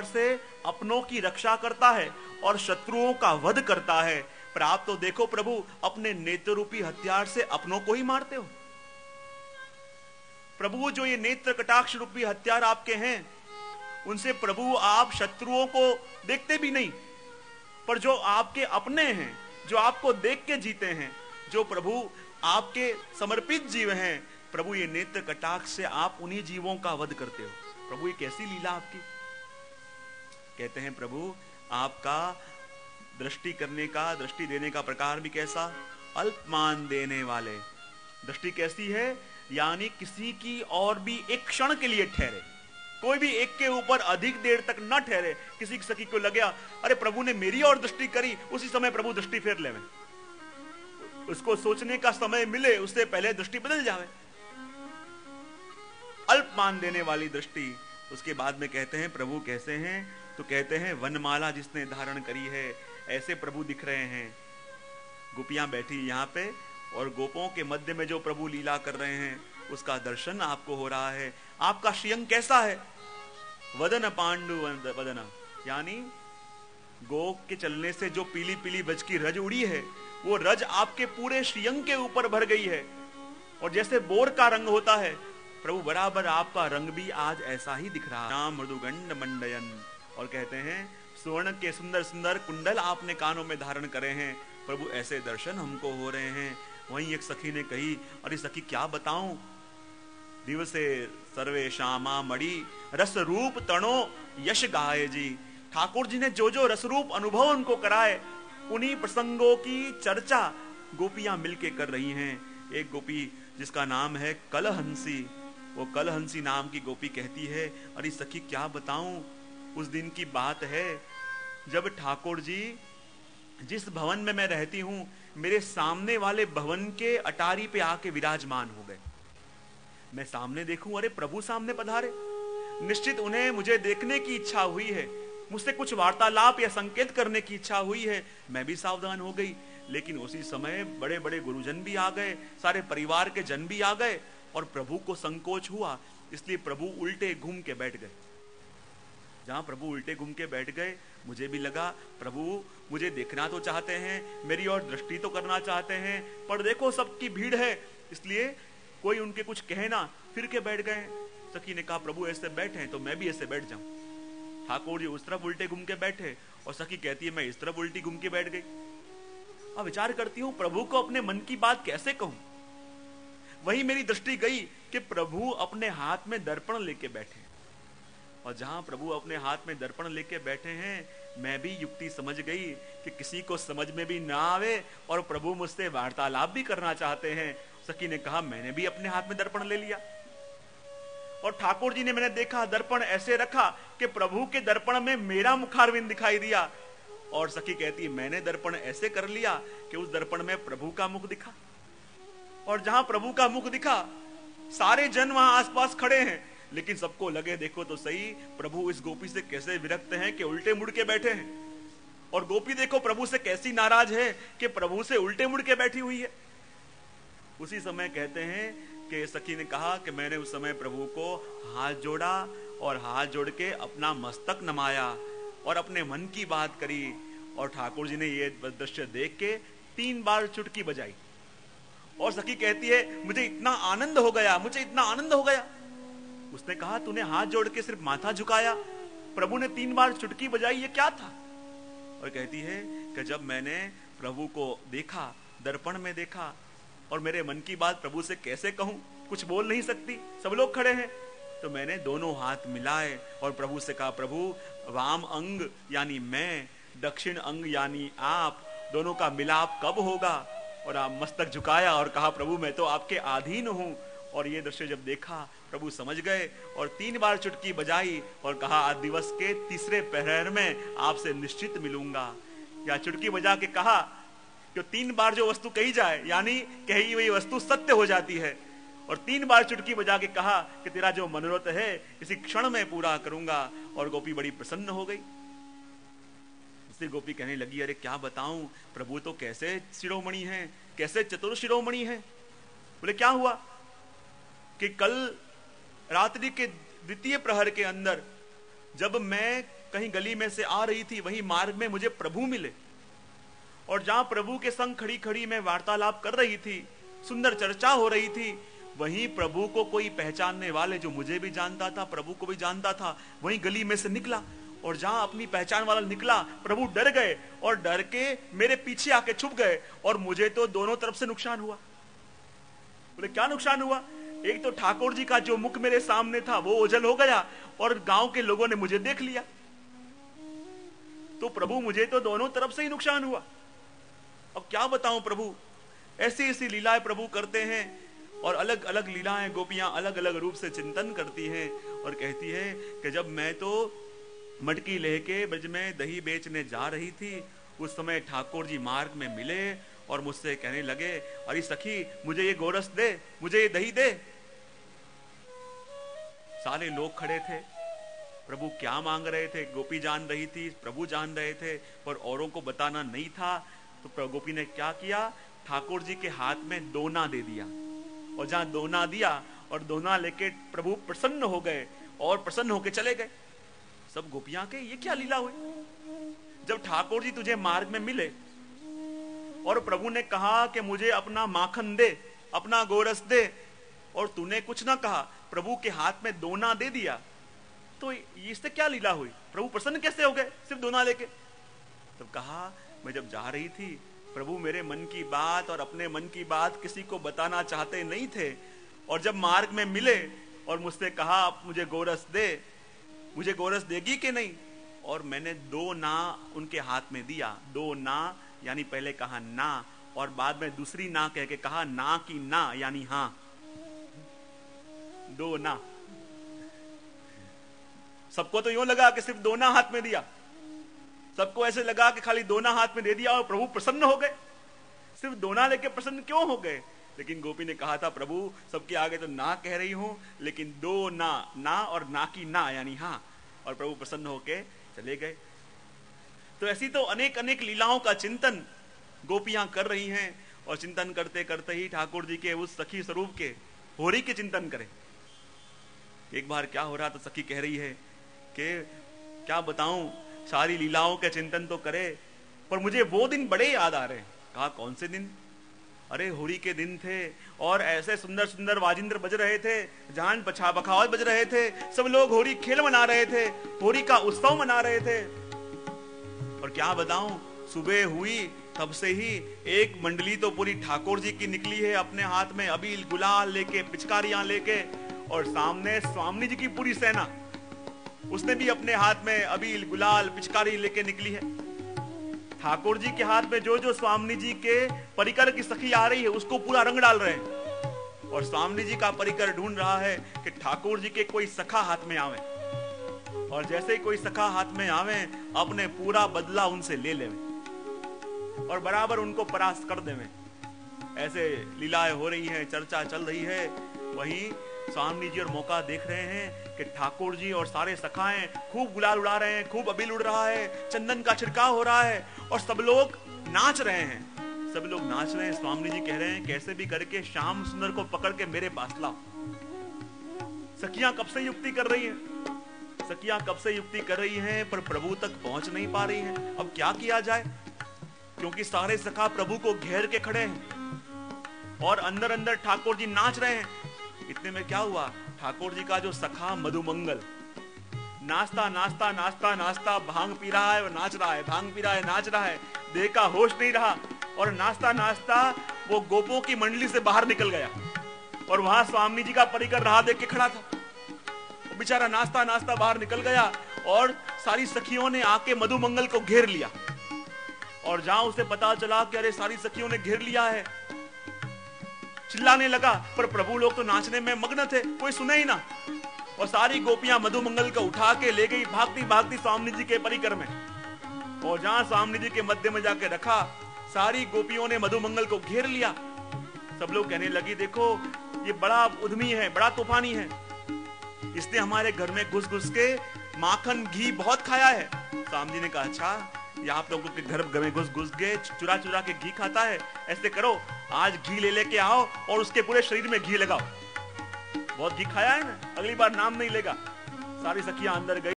से अपनों की रक्षा करता है और शत्रुओं का वध करता है। पर आप तो देखो प्रभु, अपने नेत्र रूपी हथियार से अपनों को ही मारते हो। प्रभु, जो ये नेत्र कटाक्ष रूपी हथियार आपके हैं, उनसे प्रभु आप शत्रुओं को देखते भी नहीं, पर जो आपके अपने हैं, जो आपको देख के जीते हैं, जो प्रभु आपके समर्पित जीव हैं, प्रभु ये नेत्र कटाक्ष से आप उन्हीं जीवों का वध करते हो। प्रभु ये कैसी लीला आपकी। कहते हैं प्रभु, आपका दृष्टि करने का, दृष्टि देने का प्रकार भी कैसा, अल्पमान देने वाले। दृष्टि कैसी है, यानी किसी की और भी एक क्षण के लिए ठहरे, कोई भी एक के ऊपर अधिक देर तक न ठहरे। किसी सखी को लगे अरे प्रभु ने मेरी और दृष्टि करी, उसी समय प्रभु दृष्टि फेर ले, उसको सोचने का समय मिले, उससे पहले दृष्टि बदल जावे। अल्पमान देने वाली दृष्टि। उसके बाद में कहते हैं प्रभु कैसे हैं, तो कहते हैं वनमाला जिसने धारण करी है, ऐसे प्रभु दिख रहे हैं। गोपियां बैठी यहाँ पे और गोपों के मध्य में जो प्रभु लीला कर रहे हैं उसका दर्शन आपको हो रहा है। आपका श्रियंग कैसा है, वदन पांडु वदना, यानी गो के चलने से जो पीली पीली ब्रज की रज उड़ी है, वो रज आपके पूरे श्रियंग के ऊपर भर गई है। और जैसे बोर का रंग होता है, प्रभु बराबर आपका रंग भी आज ऐसा ही दिख रहा है। नाम मृदुगंड मंडयन। और कहते हैं स्वर्ण के सुंदर सुंदर कुंडल आपने कानों में धारण करे हैं। प्रभु ऐसे दर्शन हमको हो रहे हैं। वहीं एक सखी ने कही, अरे सखी क्या बताऊं, दिवसे सर्वे श्यामा मणि रस रूप तणो यश गाये जी। ठाकुर जी ने जो जो रसरूप अनुभव उनको कराए, उन्हीं प्रसंगों की चर्चा गोपियां मिलके कर रही हैं। एक गोपी जिसका नाम है कलहंसी, वो कलहंसी नाम की गोपी कहती है, अरे सखी क्या बताऊं, उस दिन की बात है जब ठाकुर जी जिस भवन में मैं रहती हूं, मेरे सामने वाले भवन के अटारी पे आके विराजमान हो गए। मैं सामने देखूं, अरे प्रभु सामने पधारे। निश्चित उन्हें मुझे देखने की इच्छा हुई है, मुझसे कुछ वार्तालाप या संकेत करने की इच्छा हुई है। मैं भी सावधान हो गई, लेकिन उसी समय बड़े बड़े गुरुजन भी आ गए, सारे परिवार के जन भी आ गए, और प्रभु को संकोच हुआ, इसलिए प्रभु उल्टे घूम के बैठ गए। जहां प्रभु उल्टे घूम के बैठ गए, मुझे भी लगा प्रभु मुझे देखना तो चाहते हैं, मेरी और दृष्टि तो करना चाहते हैं, पर देखो सबकी भीड़ है, इसलिए कोई उनके कुछ कहे ना, फिर के बैठ गए। सखी ने कहा प्रभु ऐसे बैठे हैं तो मैं भी ऐसे बैठ जाऊं। ठाकुर जी उस तरफ उल्टे घूम के बैठे और सखी कहती है मैं इस तरफ उल्टी घूम के बैठ गई। अब विचार करती हूं प्रभु को अपने मन की बात कैसे कहूं। वही मेरी दृष्टि गई कि प्रभु अपने हाथ में दर्पण लेके बैठे, और जहां प्रभु अपने हाथ में दर्पण लेके बैठे हैं, मैं भी युक्ति समझ गई कि किसी को समझ में भी ना आवे और प्रभु मुझसे वार्तालाप भी करना चाहते हैं। सखी ने कहा मैंने भी अपने हाथ में दर्पण ले लिया, और ठाकुर जी ने मैंने देखा दर्पण ऐसे रखा कि प्रभु के दर्पण में मेरा मुखारविंद दिखाई दिया, और सखी कहती मैंने दर्पण ऐसे कर लिया कि उस दर्पण में प्रभु का मुख दिखा। और जहां प्रभु का मुख दिखा, सारे जन वहां आसपास खड़े हैं, लेकिन सबको लगे देखो तो सही प्रभु इस गोपी से कैसे विरक्त हैं कि उल्टे मुड़ के बैठे हैं, और गोपी देखो प्रभु से कैसी नाराज है कि प्रभु से उल्टे मुड़ के बैठी हुई है। उसी समय कहते हैं कि सखी ने कहा कि मैंने उस समय प्रभु को हाथ जोड़ा, और हाथ जोड़ के अपना मस्तक नमाया और अपने मन की बात करी, और ठाकुर जी ने ये दृश्य देख के 3 बार चुटकी बजाई। और सखी कहती है मुझे इतना आनंद हो गया, मुझे इतना आनंद हो गया। उसने कहा तूने हाथ जोड़ के सिर्फ माथा झुकाया, प्रभु ने 3 बार चुटकी बजाई, ये क्या था। और कहती है कि जब मैंने प्रभु को देखा, दर्पण में देखा, और मेरे मन की बात प्रभु से कैसे कहूं, कुछ बोल नहीं सकती, सब लोग खड़े हैं, तो मैंने दोनों हाथ मिलाए और प्रभु से कहा प्रभु वाम अंग यानी मैं, दक्षिण अंग यानी आप, दोनों का मिलाप कब होगा। और आप मस्तक झुकाया और कहा प्रभु मैं तो आपके अधीन हूं। और ये दृश्य जब देखा प्रभु समझ गए और 3 बार चुटकी बजाई और कहा आज दिवस के तीसरे पहर में आपसे निश्चित मिलूंगा। या चुटकी बजा के कहा कि 3 बार जो वस्तु कही जाए, यानी कही हुई वस्तु सत्य हो जाती है, और 3 बार चुटकी बजा के कहा कि तेरा जो मनोरथ है इसी क्षण में पूरा करूंगा। और गोपी बड़ी प्रसन्न हो गई। दूसरी गोपी कहने लगी अरे क्या बताऊं, प्रभु तो कैसे शिरोमणि हैं, कैसे चतुर शिरोमणि हैं। बोले क्या हुआ कि कल रात्रि के द्वितीय प्रहर के अंदर जब मैं कहीं गली में से आ रही थी, वहीं मार्ग में मुझे प्रभु मिले, और जहां प्रभु के संग खड़ी खड़ी मैं वार्तालाप कर रही थी, सुंदर चर्चा हो रही थी, वहीं प्रभु को कोई पहचानने वाले, जो मुझे भी जानता था, प्रभु को भी जानता था, वहीं गली में से निकला, और जहां अपनी पहचान वाला निकला, प्रभु डर गए और डर के मेरे पीछे आके छुप गए, और मुझे तो दोनों तरफ से नुकसान हुआ। बोले क्या नुकसान हुआ? एक तो ठाकुर जी का जो मुख मेरे सामने था वो ओझल हो गया, और गांव के लोगों ने मुझे देख लिया। तो प्रभु, मुझे तो दोनों तरफ से ही नुकसान हुआ। अब क्या बताऊं प्रभु, ऐसी ऐसी लीलाएं प्रभु करते हैं, और अलग अलग लीलाएं गोपियां अलग अलग रूप से चिंतन करती हैं, और कहती है कि जब मैं तो मटकी लेके ब्रज में दही बेचने जा रही थी, उस समय ठाकुर जी मार्ग में मिले और मुझसे कहने लगे, अरे सखी मुझे ये गोरस दे, मुझे ये दही दे। सारे लोग खड़े थे, प्रभु क्या मांग रहे थे गोपी जान रही थी, प्रभु जान रहे थे, पर औरों को बताना नहीं था। तो गोपी ने क्या किया, ठाकुर जी के हाथ में दोना दे दिया, और जहां दोना दिया और दोना लेके प्रभु प्रसन्न हो गए और प्रसन्न होके चले गए। सब गोपियां के ये क्या लीला हुई? जब ठाकुर जी तुझे मार्ग में मिले और प्रभु ने कहा कि मुझे अपना माखन दे, अपना गोरस दे, और तूने कुछ ना कहा, प्रभु के हाथ में दोना दे दिया, तो इससे क्या लीला हुई? प्रभु प्रसन्न कैसे हो गए सिर्फ दोना लेके? तब कहा, मैं जब जा रही थी, प्रभु मेरे मन की बात और अपने मन की बात किसी को बताना चाहते नहीं थे, और जब मार्ग में मिले और मुझसे कहा मुझे गोरस दे, मुझे गोरस देगी कि नहीं, और मैंने दो ना उनके हाथ में दिया। दो ना यानी पहले कहा ना, और बाद में दूसरी ना कह के कहा ना की ना यानी हां, दो ना। सबको तो यूं लगा कि सिर्फ दोना हाथ में दिया, सबको ऐसे लगा कि खाली दोना हाथ में दे दिया और प्रभु प्रसन्न हो गए। सिर्फ दोना लेके प्रसन्न क्यों हो गए? लेकिन गोपी ने कहा था, प्रभु सबके आगे तो ना कह रही हूं, लेकिन दो ना, ना और ना की ना यानी हां, और प्रभु प्रसन्न होके चले गए। तो ऐसी तो अनेक अनेक लीलाओं का चिंतन गोपियां कर रही हैं, और चिंतन करते करते ही ठाकुर जी के उस सखी स्वरूप के, होरी के चिंतन करें। एक बार क्या हो रहा, तो सखी कह रही है कि क्या बताऊं, सारी लीलाओं के चिंतन तो करे, पर मुझे वो दिन बड़े याद आ रहे हैं। कहा कौन से दिन? अरे होली के दिन थे, और ऐसे सुंदर सुंदर वाजिंद्र बज रहे थे, जान बखावत बज रहे थे, सब लोग होली खेल मना रहे थे, होली का उत्सव मना रहे थे। और क्या बताऊं, सुबह हुई तब से ही एक मंडली तो पूरी ठाकुर जी की निकली है, अपने हाथ में अबील गुलाल लेके, पिचकारियां लेके, और सामने स्वामी जी की पूरी सेना, उसने भी अपने हाथ में अबील गुलाल पिचकारी लेके निकली है। ठाकुर जी के हाथ में जो जो स्वामी जी के परिकर की सखी आ रही है, उसको पूरा रंग डाल रहे हैं, और स्वामी जी का परिकर ढूंढ रहा है कि ठाकुर जी के कोई सखा हाथ में आवे, और जैसे ही कोई सखा हाथ में आवे, अपने पूरा बदला उनसे ले ले और बराबर उनको परास्त कर देवे। ऐसे लीलाएं हो रही हैं, चर्चा चल रही है। वहीं स्वामी जी और मौका देख रहे हैं कि ठाकुर जी और सारे सखाएं खूब गुलाल उड़ा रहे हैं, खूब अबील उड़ रहा है, चंदन का छिड़काव हो रहा है, और सब लोग नाच रहे हैं। सब लोग नाच रहे हैं। स्वामी जी कह रहे हैं, कैसे भी करके श्याम सुंदर को पकड़ के मेरे पास लाओ। सखियां कब से युक्ति कर रही हैं, सखियां कब से युक्ति कर रही हैं, पर प्रभु तक पहुंच नहीं पा रही हैं। अब क्या किया जाए, क्योंकि सारे सखा प्रभु को घेर के खड़े हैं, और अंदर अंदर ठाकुर जी नाच रहे हैं। इतने में क्या हुआ, ठाकुर जी का जो सखा मधुमंगल नाचता नाचता नाचता नाचता भांग पी रहा है और नाच रहा है, भांग पी रहा है, नाच रहा है, देह का होश नहीं रहा, और नाचता नाचता वो गोपों की मंडली से बाहर निकल गया, और वहां स्वामी जी का परिकर राह देख के खड़ा था। वो बेचारा नाचता नाचता बाहर निकल गया, और सारी सखियों ने आके मधुमंगल को घेर लिया, और जहां उसे पता चला कि अरे सारी सखियों ने घेर लिया है, चिल्लाने लगा, पर प्रभु लोग तो नाचने में मग्न थे, कोई सुने ही ना, और सारी गोपियां मधुमंगल को उठा के ले गई भागती भागती स्वामी जी के परिकर में, और जहां स्वामी जी के मध्य में जाके रखा, सारी गोपियों ने मधुमंगल को घेर लिया। सब लोग कहने लगी, देखो ये बड़ा उद्यमी है, बड़ा तूफानी है, इसने हमारे घर में घुस घुस के माखन घी बहुत खाया है। स्वामी जी ने कहा, अच्छा ये आप लोगों के घर में घुस घुस के चुरा चुरा के घी खाता है, ऐसे करो आज घी ले लेके आओ और उसके पूरे शरीर में घी लगाओ, बहुत घी खाया है ना, अगली बार नाम नहीं लेगा। सारी सखियां अंदर गई।